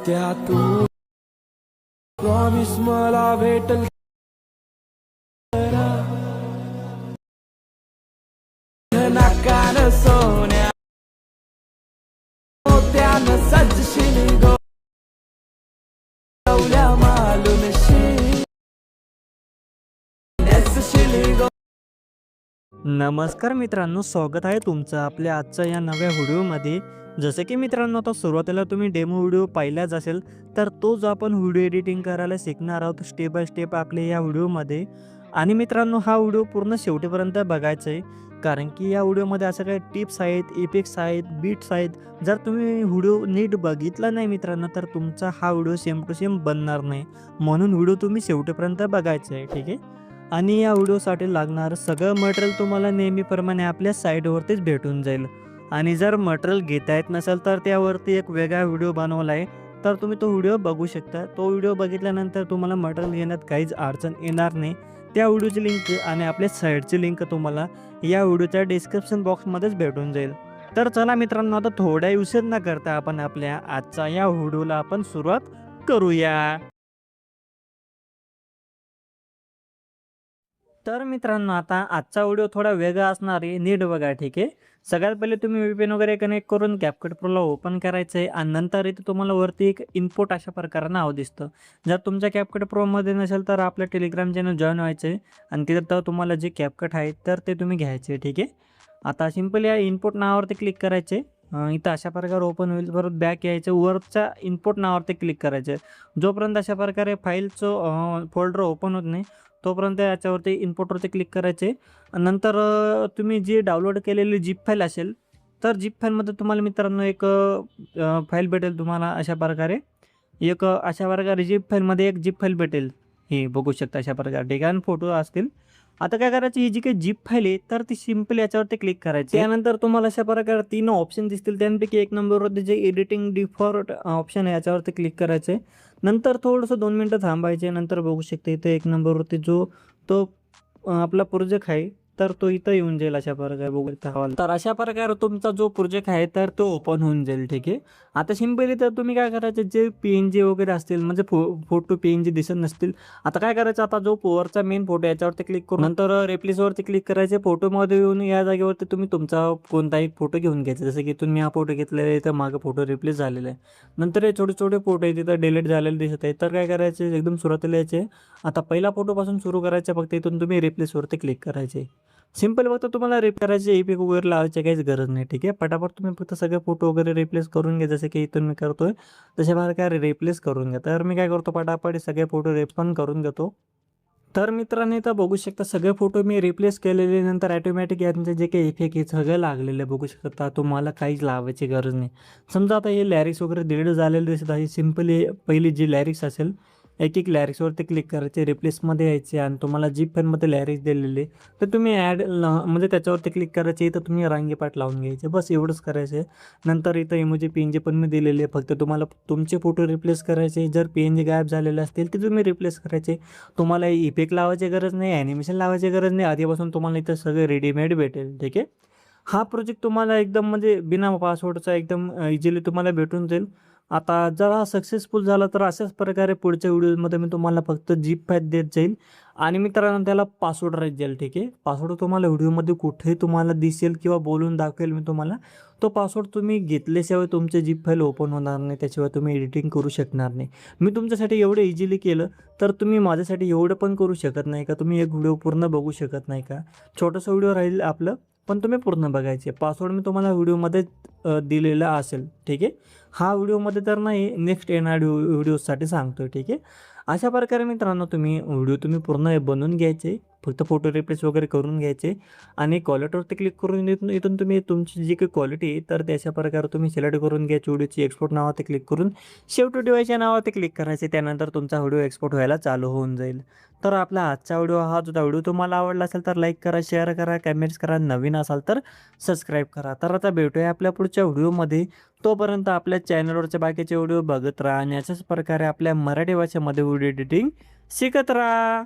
त्यातून प्रॉमिस मला भेटल नाकान सोन्या त्यानं सजशील गवल्या मालून नमस्कार मित्रांनो, स्वागत आहे तुमचं आपल्या आजच्या या नव्या व्हिडिओमध्ये. जसं की मित्रांनो, आता सुरुवातीला तुम्ही डेमो व्हिडिओ पाहिलाच असेल, तर तो जो आपण व्हिडिओ एडिटिंग करायला शिकणार आहोत स्टेप बाय स्टेप आपल्या या व्हिडिओमध्ये. आणि मित्रांनो, हा व्हिडिओ पूर्ण शेवटीपर्यंत बघायचा आहे, कारण की या व्हिडिओमध्ये असं काही टिप्स आहेत, इफेक्ट्स आहेत, बीट्स आहेत. जर तुम्ही व्हिडिओ नीट बघितला नाही मित्रांनो, तर तुमचा हा व्हिडिओ सेम टू सेम बनणार नाही. म्हणून व्हिडिओ तुम्ही शेवटीपर्यंत बघायचा आहे, ठीक आहे. आणि या व्हिडिओसाठी लागणारं सगळं मटेरियल तुम्हाला नेहमीप्रमाणे आपल्या साईटवरतीच भेटून जाईल. आणि जर मटेरियल घेता येत नसेल तर त्यावरती एक वेगळा व्हिडिओ बनवला आहे, तर तुम्ही तो व्हिडिओ बघू शकता. तो व्हिडिओ बघितल्यानंतर तुम्हाला मटेरियल घेण्यात काहीच अडचण येणार नाही. त्या व्हिडिओची लिंक आणि आपल्या साईटची लिंक तुम्हाला या व्हिडिओच्या डिस्क्रिप्शन बॉक्समध्येच भेटून जाईल. तर चला मित्रांनो, आता थोड्या उशीर न करता आपण आपल्या आजच्या या व्हिडिओला आपण सुरुवात करूया. तर मित्रांनो, आता आजचा व्हिडिओ थोडा वेगळा असणार आहे, नीट बघा, ठीक आहे. सगळ्यात पहिले तुम्ही VPN वगैरे कनेक्ट करून CapCut Proला ओपन करायचं आहे आणि नंतर इथे तुम्हाला वरती एक इनपुट अशा प्रकारे नाव दिसतं. जर तुमच्या CapCut Proमध्ये नसेल तर आपल्या टेलिग्राम चॅनल जॉईन व्हायचं आहे आणि तिथं तुम्हाला जे CapCut आहे तर ते तुम्ही घ्यायचे, ठीक आहे. आता सिंपल या इनपुट नावावरती क्लिक करायचे. इथं अशा प्रकारे ओपन होईल. परत बॅक यायचं, वरच्या इनपुट नावावरती क्लिक करायचे. जोपर्यंत अशा प्रकारे फाईलचं फोल्डर ओपन होत नाही तोपर्यंत याच्यावरती इनपुटवरती क्लिक करायचे. नंतर तुम्ही जी डाउनलोड केलेली झिप फाईल असेल तर झिप फाईलमध्ये तुम्हाला मित्रांनो एक फाईल भेटेल. तुम्हाला अशा प्रकारे झिप फाईलमध्ये एक झिप फाईल भेटेल. हे बघू शकता अशा प्रकारे, ठीक आहे. आणि फोटो असतील. आता काय करायचं, ही जी काही झिप फाईल आहे तर ती सिंपल याच्यावरती क्लिक करायची. त्यानंतर तुम्हाला अशा प्रकारे 3 ऑप्शन दिसतील. त्यापैकी 1 नंबरवरती जे एडिटिंग डिफॉल्ट ऑप्शन आहे याच्यावरती क्लिक करायचे. नंतर थोडंसं 2 मिनटं थांबायचे. नंतर बघू शकता इथे 1 नंबरवरती तो आपला प्रोजेक्ट आहे तर तो इथं येऊन जाईल अशा प्रकारे. बघू शकता. तर अशा प्रकारे तुमचा जो प्रोजेक्ट आहे तर तो ओपन होऊन जाईल, ठीक आहे. आता सिंपली तर तुम्ही काय करायचे, जे PNG वगैरे असतील म्हणजे फोटो PNG दिसत नसतील, आता काय करायचं, आता जो वरचा मेन फोटो याच्यावरती क्लिक करून नंतर रिप्लेसवरती क्लिक करायचे. फोटोमध्ये येऊन या जागेवरती तुम्ही तुमचा कोणताही फोटो घेऊन घ्यायचा. जसं की तुम्ही हा फोटो घेतलेला आहे तर मागं फोटो रिप्लेस झालेला आहे. नंतर हे छोटे छोटे फोटो आहे तिथं डिलीट झालेले दिसत आहे. तर काय करायचे, एकदम सुरुवातीला यायचे. आता पहिला फोटोपासून सुरू करायचं, फक्त इथून तुम्ही रिप्लेसवरती क्लिक करायचे. सिंपल फक्त तुम्हाला करायचे, इफेक्ट वगैरे लावायची काहीच गरज नाही, ठीक आहे. पटापट तुम्ही फक्त सगळे फोटो वगैरे रिप्लेस करून घ्या. जसे की इथून मी करतोय तसे मला काय रिप्लेस करून घ्या. तर मी काय करतो, पटापट सगळे फोटो पण करून घेतो. तर मित्रांनो, इथं बघू शकता सगळे फोटो मी रिप्लेस केलेले. नंतर ॲटोमॅटिक यांचे जे काही इफेक्ट आहे सगळे लागलेले बघू शकता. तुम्हाला काहीच लावायची गरज नाही. समजा आता हे लॅरिक्स वगैरे डिलीट झालेले दिसत आहे. सिंपली पहिली जी लॅरिक्स असेल एक लॅरिक्सवरती क्लिक करायचे, रिप्लेसमध्ये यायचे आणि तुम्हाला जी फाईलमध्ये लॅरिक्स दिलेले तर तुम्ही म्हणजे त्याच्यावरती क्लिक करायचे. इथं तुम्ही रांगेपाठ लावून घ्यायचे, बस एवढंच करायचं आहे. नंतर इथं इमोजी PNG पण मी दिलेले आहे. फक्त तुम्हाला तुमचे फोटो रिप्लेस करायचे. जर PNG गायब झालेले असतील ते तुम्ही रिप्लेस करायचे. तुम्हाला इफेक्ट लावायची गरज नाही, ॲनिमेशन लावायची गरज नाही. आधीपासून तुम्हाला इथं सगळं रेडीमेड भेटेल, ठीक आहे. हा प्रोजेक्ट तुम्हाला एकदम म्हणजे बिना पासवर्डचा एकदम इझिली तुम्हाला भेटून जाईल. आता जर हा सक्सेसफुल झाला तर अशाच प्रकारे पुढच्या व्हिडिओमध्ये मी तुम्हाला फक्त झिप फाईल देत जाईल आणि मित्रांनो त्याला पासवर्ड राहत जाईल, ठीक आहे. पासवर्ड तुम्हाला व्हिडिओमध्ये कुठेही तुम्हाला दिसेल किंवा बोलून दाखवेल मी तुम्हाला. तो पासवर्ड तुम्ही घेतल्याशिवाय तुमचे झिप फाईल ओपन होणार नाही, त्याशिवाय तुम्ही एडिटिंग करू शकणार नाही. मी तुमच्यासाठी एवढं इझिली केलं तर तुम्ही माझ्यासाठी एवढं पण करू शकत नाही का? तुम्ही एक व्हिडिओ पूर्ण बघू शकत नाही का? छोटंसं व्हिडिओ राहील आपलं, पण तुम्ही पूर्ण बघायचे. पासवर्ड मी तुम्हाला व्हिडिओमध्ये दिलेला असेल, ठीक आहे. हा व्हिडिओमध्ये तर नाही, नेक्स्ट येणाऱ्या व्हिडिओसाठी सांगतो, ठीक आहे. अशा प्रकारे मित्रांनो तुम्ही पूर्ण बनवून घ्यायचे. फक्त फोटो रिप्लेस वगैरे करून घ्यायचे आणि क्वालिटीवरती क्लिक करून इथून तुम्ही तुमची जी काही क्वालिटी आहे तर त्याच्या प्रकारे तुम्ही सिलेक्ट करून घ्यायची. व्हिडिओची एक्सपोर्ट नावावरती क्लिक करून शेवटी डिवायसच्या नावावरती क्लिक करायचे. त्यानंतर तुमचा व्हिडिओ एक्सपोर्ट व्हायला चालू होऊन जाईल. तर आपला आजचा व्हिडिओ व्हिडिओ तुम्हाला आवडला असेल तर लाईक करा, शेअर करा, कमेंट्स करा. नवीन असाल तर सबस्क्राईब करा. तर आता भेटूया आपल्या पुढच्या व्हिडिओमध्ये. तोपर्यंत आपल्या चॅनलवरचे बाकीचे व्हिडिओ बघत राहा आणि अशाच प्रकारे आपल्या मराठी भाषेमध्ये व्हिडिओ एडिटिंग शिकत राहा.